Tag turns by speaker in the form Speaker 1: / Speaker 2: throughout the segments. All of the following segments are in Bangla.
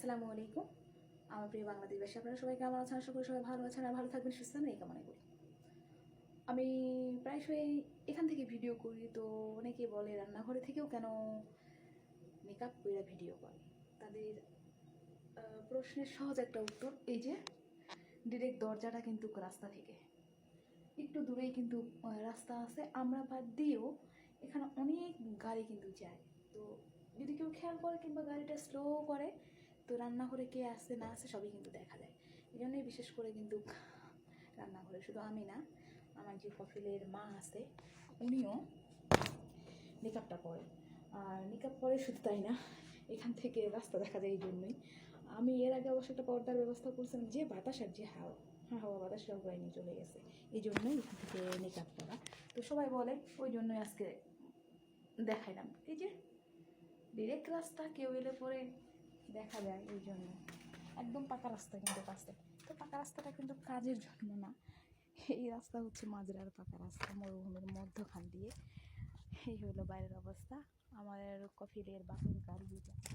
Speaker 1: আসসালামু আলাইকুম। আমার প্রিয় বাংলাদেশবাসী, আপনারা সবাই কেমন আছেন? আশা করি সবাই ভালো আছেন আর ভালো থাকবেন, সুস্থ থাকবেন এই কামনা করি। আমি প্রায়শই এখান থেকে ভিডিও করি, তো অনেকেই বলে রান্নাঘরে থেকেও কেন মেকআপ করে ভিডিও করে। তাদের প্রশ্নের সহজ একটা উত্তর, এই যে ডিরেক্ট দরজাটা কিন্তু রাস্তা থেকে একটু দূরেই কিন্তু রাস্তা আছে, আমরা বাদ দিয়েও এখানে অনেক গাড়ি কিন্তু যায়। তো যদি কেউ খেয়াল করে কিংবা গাড়িটা স্লো করে, তো রান্নাঘরে কে আসছে না আসছে সবই কিন্তু দেখা যায়। এই জন্যই বিশেষ করে কিন্তু রান্নাঘরে শুধু আমি না, আমার যে কফিলের মা আছে উনিও মেকআপটা করে। আর মেকআপ করে শুধু তাই না, এখান থেকে রাস্তা দেখা যায়। এই জন্যই আমি এর আগে অবশ্য একটা পর্দার ব্যবস্থা করছিলাম, যে বাতাস আর যে হাওয়া হাওয়া বাতাস সব গায়ে নিয়ে চলে গেছে। এই জন্যই এখান থেকে মেকআপ করা। তো সবাই বলে, ওই জন্যই আজকে দেখাইলাম। এই যে ডিরেক্ট রাস্তা, কেউ এলে পরে দেখা যায়। এই জন্য একদম পাকা রাস্তা কিন্তু কাছে। তো পাকা রাস্তাটা কিন্তু কাজের জন্য না, এই রাস্তা হচ্ছে মাজরার পাকা রাস্তা, মরুভূমির মধ্যখান দিয়ে। এই হলো বাইরের অবস্থা। আমার কফিলের বাসের গাড়ি দুটো আছে।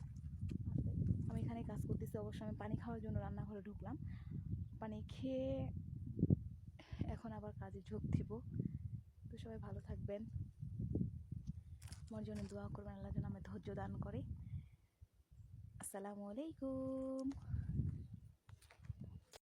Speaker 1: আমি এখানে কাজ করতেছি, অবশ্য আমি পানি খাওয়ার জন্য রান্নাঘরে ঢুকলাম। পানি খেয়ে এখন আবার কাজে যোগ দিব। তো সবাই ভালো থাকবেন, আমার জন্য দোয়া করবেন, আল্লাহ যেন আমার ধৈর্য দান করে। আসসালামু আলাইকুম।